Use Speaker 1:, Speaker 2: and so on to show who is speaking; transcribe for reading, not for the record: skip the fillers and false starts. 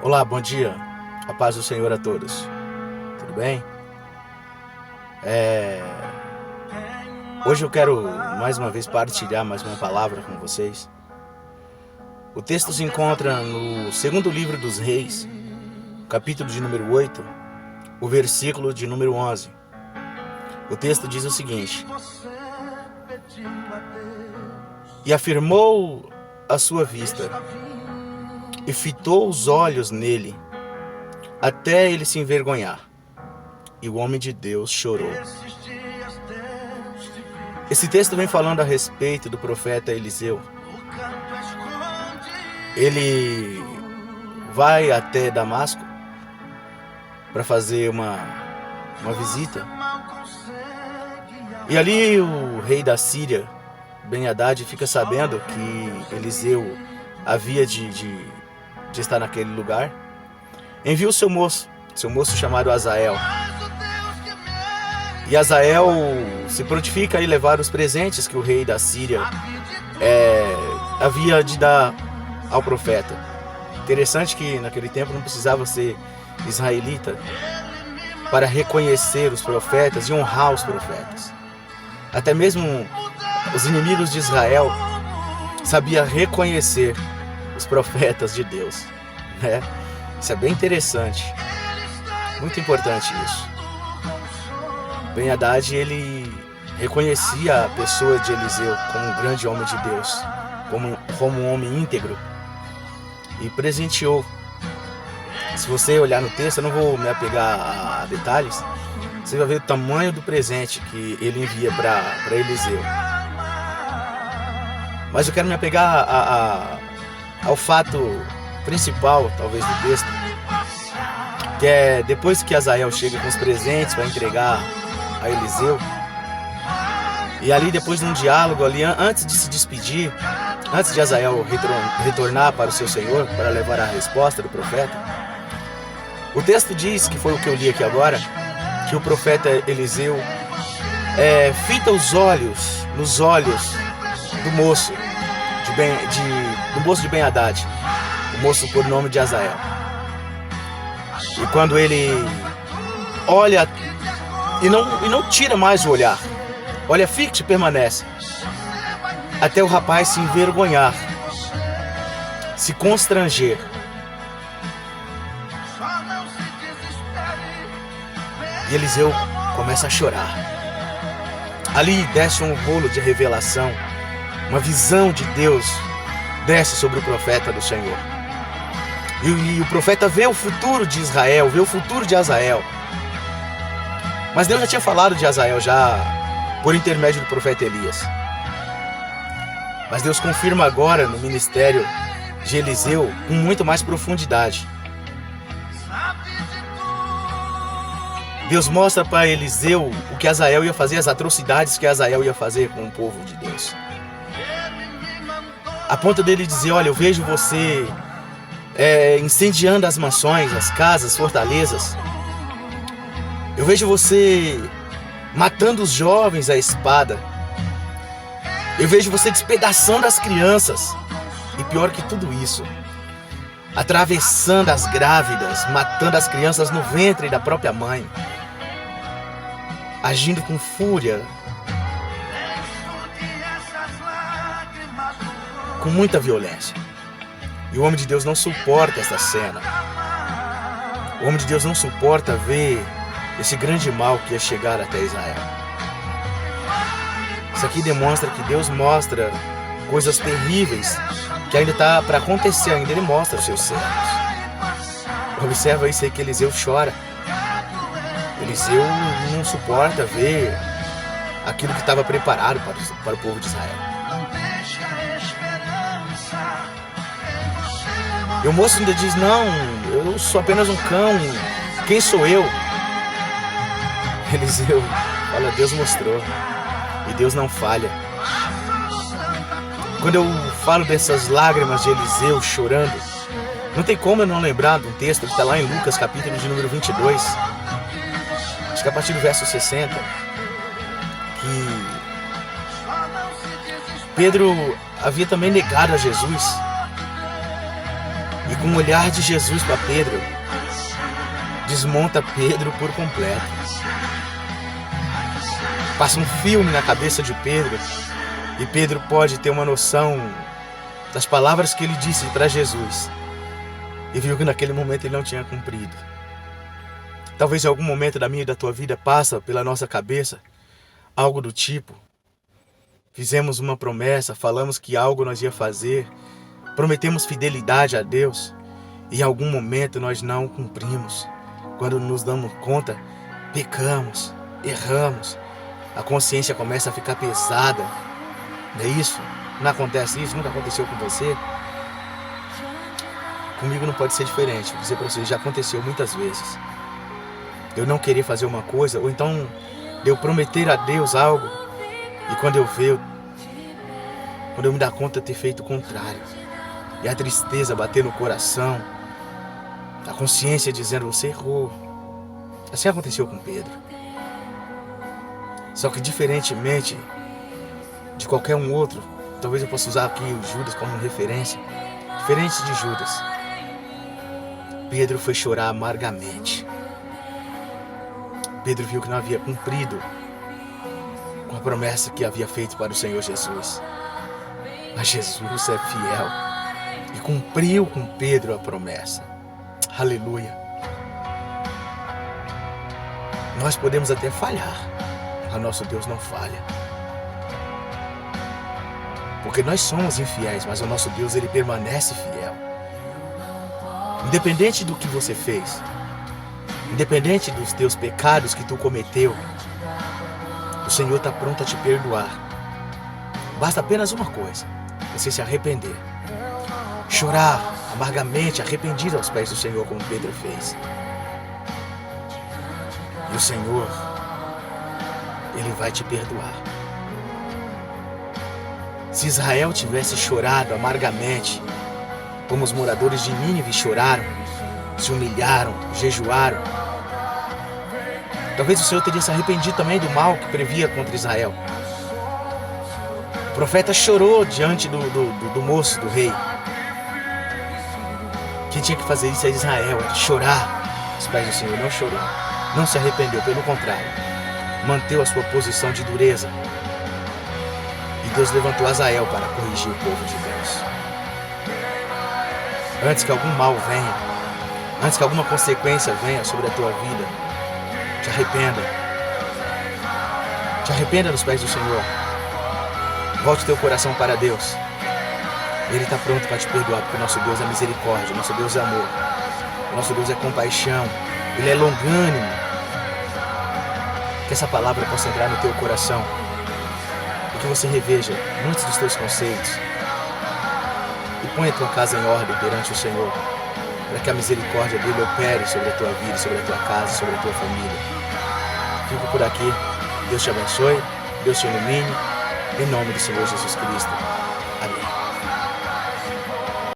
Speaker 1: Olá, bom dia. A paz do Senhor a todos. Tudo bem? É... Hoje eu quero mais uma vez partilhar mais uma palavra com vocês. O texto se encontra no segundo livro dos Reis, capítulo de número 8, o versículo de número 11. O texto diz o seguinte: E afirmou a sua vista, e fitou os olhos nele, até ele se envergonhar. E o homem de Deus chorou. Esse texto vem falando a respeito do profeta Eliseu. Ele vai até Damasco para fazer uma visita. E ali o rei da Síria, Ben-Hadad, fica sabendo que Eliseu havia de estar naquele lugar. Envia o seu moço chamado Azael. E Azael se prontifica a levar os presentes que o rei da Síria havia de dar ao profeta. Interessante que naquele tempo não precisava ser israelita para reconhecer os profetas e honrar os profetas. Até mesmo os inimigos de Israel sabiam reconhecer os profetas de Deus, né? Isso é bem interessante, muito importante isso. Ben-Hadad, ele reconhecia a pessoa de Eliseu como um grande homem de Deus, como um homem íntegro, e presenteou. Se você olhar no texto, eu não vou me apegar a detalhes, você vai ver o tamanho do presente que ele envia para Eliseu. Mas eu quero me apegar ao fato principal, talvez, do texto, que é depois que Azael chega com os presentes para entregar a Eliseu, e ali depois de um diálogo ali, antes de se despedir, antes de Azael retornar para o seu senhor para levar a resposta do profeta, o texto diz, que foi o que eu li aqui agora, que o profeta Eliseu fita os olhos nos olhos do moço do moço de Ben-Hadad, o moço por nome de Azael. E quando ele olha e não tira mais o olhar, olha fixo e permanece, até o rapaz se envergonhar, se constranger. E Eliseu começa a chorar. Ali desce um rolo de revelação, uma visão de Deus desce sobre o profeta do Senhor. E o profeta vê o futuro de Israel, vê o futuro de Azael. Mas Deus já tinha falado de Azael já por intermédio do profeta Elias. Mas Deus confirma agora no ministério de Eliseu com muito mais profundidade. Deus mostra para Eliseu o que Azael ia fazer, as atrocidades que Azael ia fazer com o povo de Deus. A ponto dele dizer: olha, eu vejo você incendiando as mansões, as casas, as fortalezas. Eu vejo você matando os jovens à espada. Eu vejo você despedaçando as crianças. E pior que tudo isso, atravessando as grávidas, matando as crianças no ventre da própria mãe, agindo com fúria, com muita violência. E o homem de Deus não suporta essa cena. O homem de Deus não suporta ver esse grande mal que ia chegar até Israel. Isso aqui demonstra que Deus mostra coisas terríveis que ainda está para acontecer ainda. Ele mostra os seus servos. Observa isso aí, que Eliseu chora. Eliseu não suporta ver aquilo que estava preparado para o povo de Israel. E o moço ainda diz: não, eu sou apenas um cão, quem sou eu? Eliseu fala: Deus mostrou, e Deus não falha. Quando eu falo dessas lágrimas de Eliseu chorando, não tem como eu não lembrar de um texto que está lá em Lucas, capítulo de número 22, acho que a partir do verso 60, que Pedro havia também negado a Jesus. E com o olhar de Jesus para Pedro, desmonta Pedro por completo. Passa um filme na cabeça de Pedro e Pedro pode ter uma noção das palavras que ele disse para Jesus e viu que naquele momento ele não tinha cumprido. Talvez em algum momento da minha e da tua vida passa pela nossa cabeça algo do tipo: fizemos uma promessa, falamos que algo nós ia fazer, prometemos fidelidade a Deus e em algum momento nós não cumprimos. Quando nos damos conta, pecamos, erramos, a consciência começa a ficar pesada. Não é isso? Não acontece isso? Nunca aconteceu com você? Comigo não pode ser diferente. Vou dizer para você, já aconteceu muitas vezes. Eu não querer fazer uma coisa, ou então eu prometer a Deus algo, e quando eu me dar conta de ter feito o contrário, e a tristeza bater no coração, a consciência dizendo: você errou. Assim aconteceu com Pedro. Só que diferentemente de qualquer um outro, talvez eu possa usar aqui o Judas como referência, diferente de Judas, Pedro foi chorar amargamente. Pedro viu que não havia cumprido com a promessa que havia feito para o Senhor Jesus. Mas Jesus é fiel e cumpriu com Pedro a promessa. Aleluia. Nós podemos até falhar, mas nosso Deus não falha. Porque nós somos infiéis, mas o nosso Deus, ele permanece fiel. Independente do que você fez, independente dos teus pecados que tu cometeu, o Senhor está pronto a te perdoar. Basta apenas uma coisa: você se arrepender. Chorar amargamente, arrependido aos pés do Senhor, como Pedro fez. E o Senhor, ele vai te perdoar. Se Israel tivesse chorado amargamente, como os moradores de Nínive choraram, se humilharam, jejuaram, talvez o Senhor teria se arrependido também do mal que previa contra Israel. O profeta chorou diante do moço, do rei. Quem tinha que fazer isso é Israel, era chorar aos pés do Senhor. Não chorou, não se arrependeu, pelo contrário, manteve a sua posição de dureza. E Deus levantou Azael para corrigir o povo de Deus. Antes que algum mal venha, antes que alguma consequência venha sobre a tua vida, te arrependa. Te arrependa nos pés do Senhor. Volte teu coração para Deus. Ele está pronto para te perdoar, porque o nosso Deus é misericórdia, o nosso Deus é amor, o nosso Deus é compaixão, Ele é longânimo. Que essa palavra possa entrar no teu coração e que você reveja muitos dos teus conceitos e ponha a tua casa em ordem perante o Senhor, para que a misericórdia dele opere sobre a tua vida, sobre a tua casa, sobre a tua família. Fico por aqui. Deus te abençoe, Deus te ilumine, em nome do Senhor Jesus Cristo.